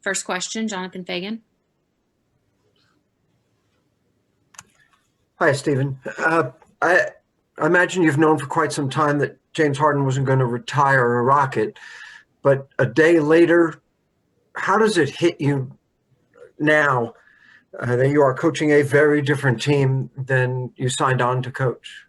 First question, Jonathan Fagan. Hi, Stephen. I imagine you've known for quite some time that James Harden wasn't going to retire a Rocket, but a day later, how does it hit you now that you are coaching a very different team than you signed on to coach?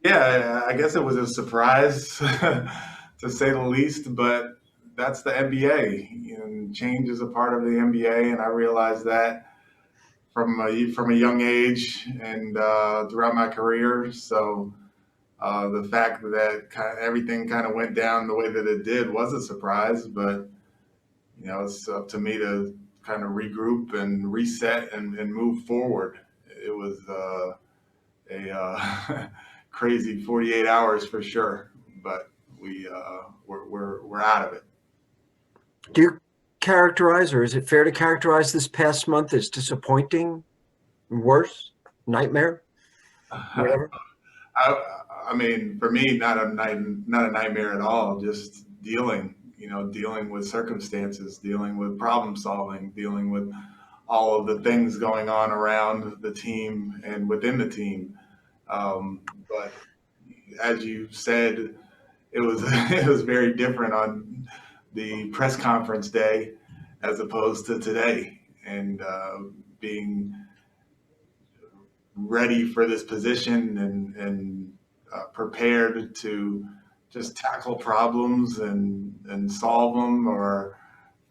Yeah, I guess it was a surprise to say the least, but that's the NBA. And change is a part of the NBA, and I realized that from a young age and throughout my career. So the fact that everything kind of went down the way that it did was a surprise, but it's up to me to kind of regroup and reset and move forward. It was a crazy 48 hours for sure, but we're out of it. Do you characterize, or is it fair to characterize this past month as disappointing, worse, nightmare, whatever? I mean, for me, not a nightmare at all. Just dealing with circumstances, dealing with problem solving, dealing with all of the things going on around the team and within the team. But as you said, it was it was very different on the press conference day as opposed to today, and being ready for this position and prepared to just tackle problems and solve them or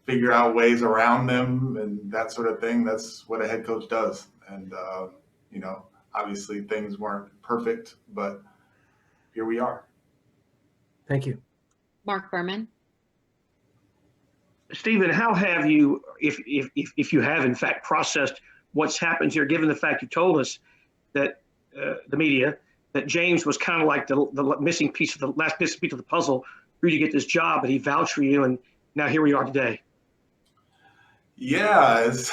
figure out ways around them and that sort of thing. That's what a head coach does. And, obviously things weren't perfect, but here we are. Thank you. Mark Berman. Stephen, how have you, if you have in fact processed what's happened here, given the fact you told us that the media, that James was kind of like the missing piece of the last missing piece of the puzzle for you to get this job, but he vouched for you, and now here we are today. Yeah, it's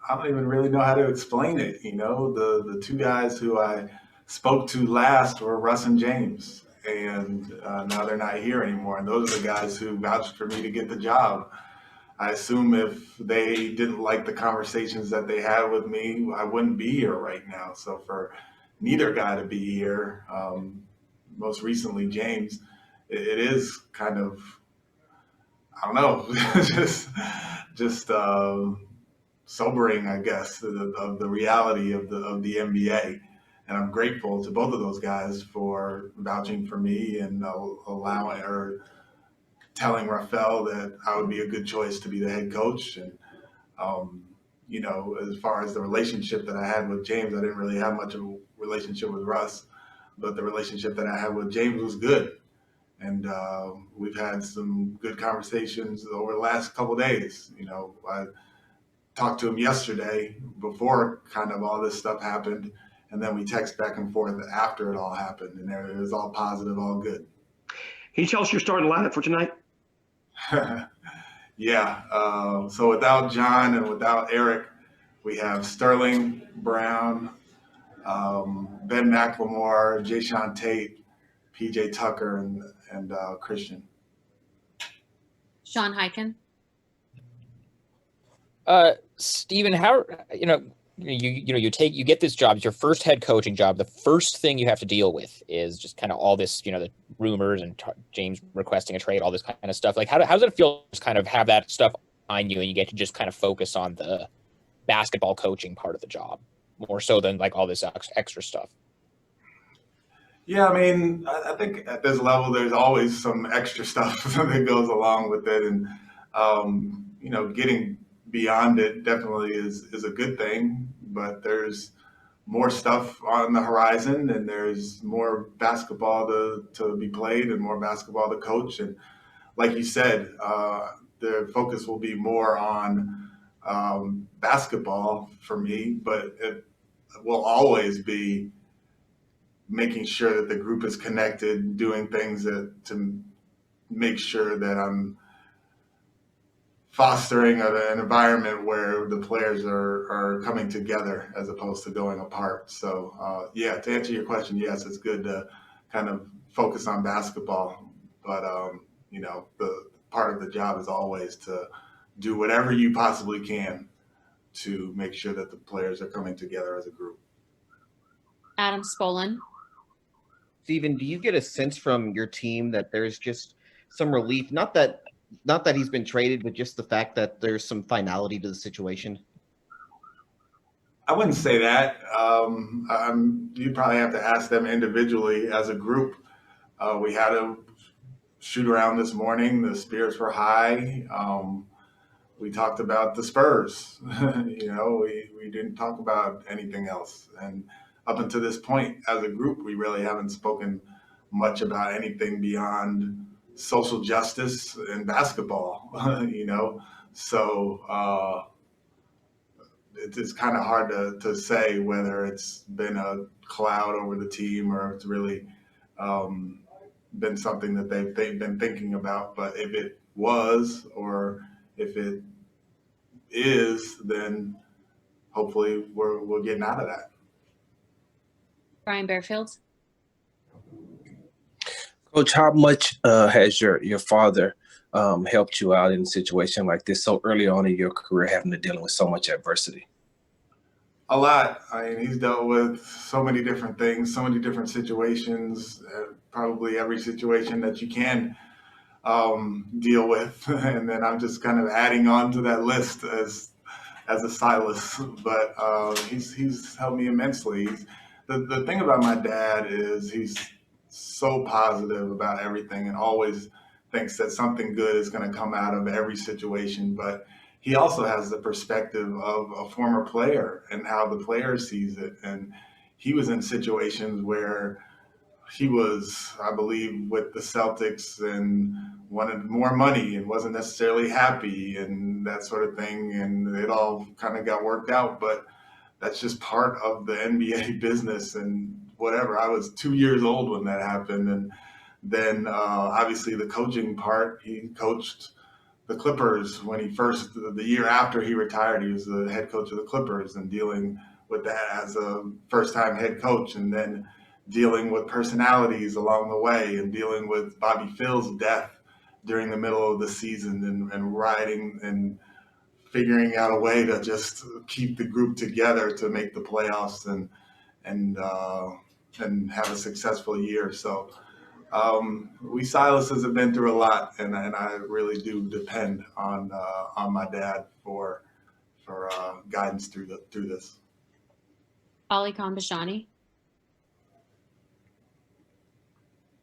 I don't even really know how to explain it. The two guys who I spoke to last were Russ and James, and now they're not here anymore. And those are the guys who vouched for me to get the job. I assume if they didn't like the conversations that they had with me, I wouldn't be here right now. So for neither guy to be here, most recently James, it is kind of, I don't know, just sobering, I guess, of the reality of the NBA. And I'm grateful to both of those guys for vouching for me and allowing or telling Rafael that I would be a good choice to be the head coach. And, as far as the relationship that I had with James, I didn't really have much of a relationship with Russ, but the relationship that I had with James was good. And we've had some good conversations over the last couple of days. I talked to him yesterday before kind of all this stuff happened, and then we text back and forth after it all happened, and it was all positive, all good. Can you tell us your starting lineup for tonight? Yeah. So without John and without Eric, we have Sterling, Brown, Ben McLemore, Jae'Sean Tate, PJ Tucker, and Christian. Sean Hyken. Stephen, how you get this job, it's your first head coaching job. The first thing you have to deal with is just kind of all this, the rumors and James requesting a trade, all this kind of stuff. Like, how does it feel to just kind of have that stuff on you and you get to just kind of focus on the basketball coaching part of the job more so than like all this extra stuff? Yeah, I mean, I think at this level, there's always some extra stuff that goes along with it. And, getting beyond it definitely is a good thing, but there's more stuff on the horizon and there's more basketball to be played and more basketball to coach. And like you said, the focus will be more on basketball for me, but it will always be making sure that the group is connected, doing things to make sure that I'm fostering an environment where the players are coming together as opposed to going apart. So, to answer your question, yes, it's good to kind of focus on basketball, But the part of the job is always to do whatever you possibly can to make sure that the players are coming together as a group. Adam Spolin. Steven, do you get a sense from your team that there's just some relief? Not that he's been traded, but just the fact that there's some finality to the situation? I wouldn't say that. You'd probably have to ask them individually. As a group, we had a shoot around this morning. The spirits were high. We talked about the Spurs. We didn't talk about anything else. And up until this point, as a group, we really haven't spoken much about anything beyond social justice and basketball. So it's kind of hard to say whether it's been a cloud over the team or it's really been something that they've been thinking about. But if it was, or if it is, then hopefully we're getting out of that. Brian Bearfield. Coach, how much has your father helped you out in a situation like this so early on in your career, having to deal with so much adversity? A lot. I mean, he's dealt with so many different things, so many different situations, probably every situation that you can deal with. And then I'm just kind of adding on to that list as a Silas. But he's helped me immensely. The thing about my dad is he's so positive about everything and always thinks that something good is going to come out of every situation. But he also has the perspective of a former player and how the player sees it. And he was in situations where he was, I believe, with the Celtics and wanted more money and wasn't necessarily happy and that sort of thing. And it all kind of got worked out. But that's just part of the NBA business and whatever. I was 2 years old when that happened. And then obviously the coaching part, he coached the Clippers when the year after he retired, he was the head coach of the Clippers and dealing with that as a first-time head coach, and then dealing with personalities along the way and dealing with Bobby Phil's death during the middle of the season and riding and figuring out a way to just keep the group together to make the playoffs and have a successful year. So we Silases have been through a lot, and I really do depend on my dad for guidance through this. Ali Khanbashani.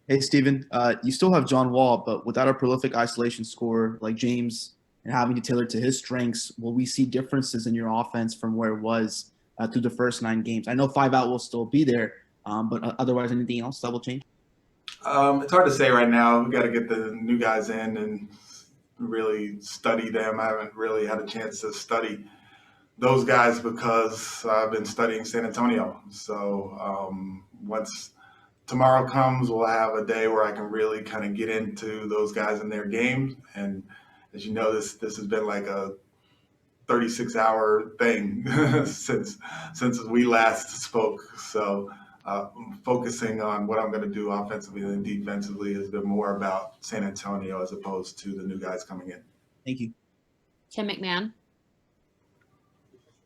Hey, Steven, you still have John Wall, but without a prolific isolation scorer like James and having to tailor to his strengths, will we see differences in your offense from where it was through the first 9 games? I know 5 out will still be there, but otherwise, anything else that will change? It's hard to say right now. We got to get the new guys in and really study them. I haven't really had a chance to study those guys because I've been studying San Antonio. So once tomorrow comes, we'll have a day where I can really kind of get into those guys and their games. And as you know, this has been like a 36-hour thing since we last spoke. So focusing on what I'm going to do offensively and defensively has been more about San Antonio as opposed to the new guys coming in. Thank you. Tim McMahon.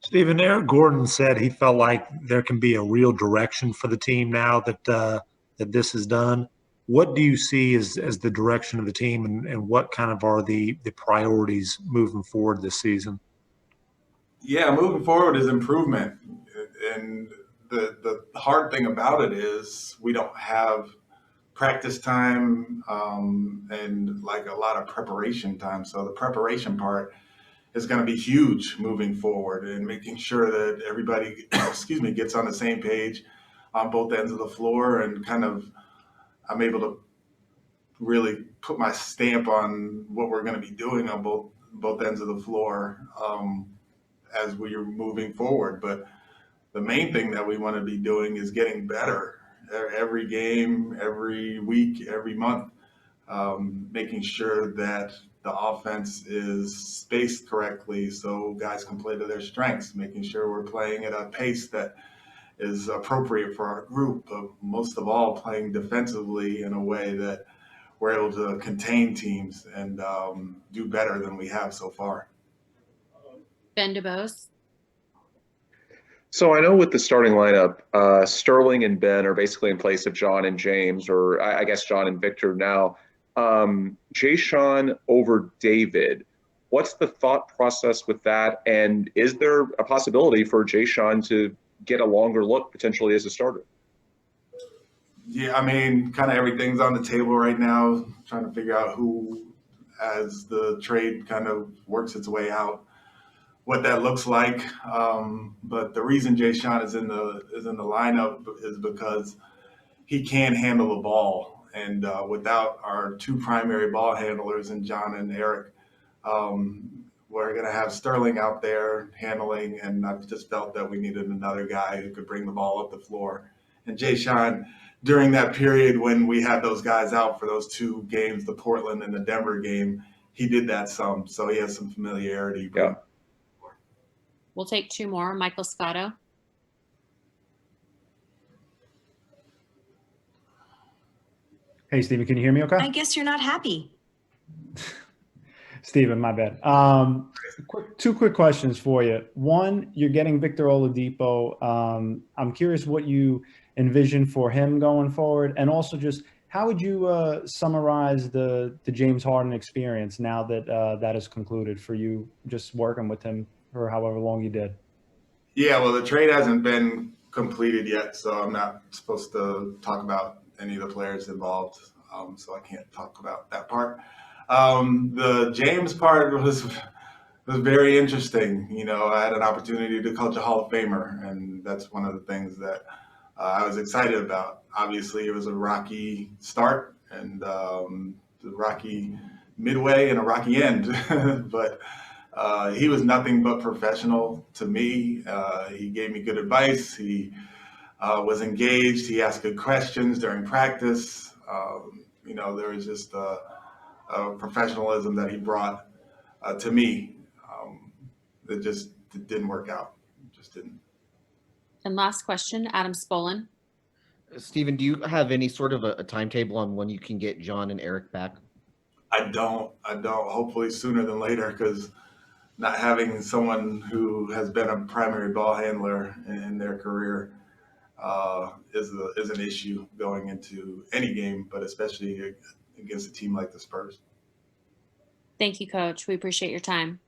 Stephen, Eric Gordon said he felt like there can be a real direction for the team now that this is done. What do you see as the direction of the team, and what kind of are the priorities moving forward this season? Yeah, moving forward is improvement. And the hard thing about it is we don't have practice time and like a lot of preparation time. So the preparation part is going to be huge moving forward, and making sure that everybody, gets on the same page on both ends of the floor, and kind of I'm able to really put my stamp on what we're going to be doing on both ends of the floor as we are moving forward. But the main thing that we want to be doing is getting better every game, every week, every month, making sure that the offense is spaced correctly so guys can play to their strengths, making sure we're playing at a pace that is appropriate for our group, but most of all playing defensively in a way that we're able to contain teams and do better than we have so far. Ben DeBose. So I know with the starting lineup, Sterling and Ben are basically in place of John and James, or I guess John and Victor now. Jae'Sean over David. What's the thought process with that? And is there a possibility for Jae'Sean to get a longer look potentially as a starter? Yeah, I mean, kind of everything's on the table right now, trying to figure out who, as the trade kind of works its way out, what that looks like. But the reason Jae'Sean is in the lineup is because he can handle the ball, and without our two primary ball handlers in John and Eric, we're going to have Sterling out there handling, and I just felt that we needed another guy who could bring the ball up the floor. And Jae'Sean, during that period when we had those guys out for those two games, the Portland and the Denver game, he did that some, so he has some familiarity. Yeah. We'll take two more. Michael Scotto. Hey, Stephen, can you hear me okay? I guess you're not happy. Stephen, my bad. Two quick questions for you. One, you're getting Victor Oladipo. I'm curious what you envision for him going forward. And also just how would you summarize the James Harden experience now that that is concluded for you, just working with him for however long you did? Yeah, well, the trade hasn't been completed yet, so I'm not supposed to talk about any of the players involved, so I can't talk about that part. The James part was very interesting. You know, I had an opportunity to coach a Hall of Famer, and that's one of the things that I was excited about. Obviously, it was a rocky start and the rocky midway and a rocky end, but he was nothing but professional to me. He gave me good advice. He was engaged. He asked good questions during practice. You know, there was just a professionalism that he brought to me that just didn't work out. Just didn't. And last question, Adam Spolin. Stephen, do you have any sort of a timetable on when you can get John and Eric back? I don't. Hopefully sooner than later, because not having someone who has been a primary ball handler in their career is an issue going into any game, but especially against a team like the Spurs. Thank you, Coach. We appreciate your time.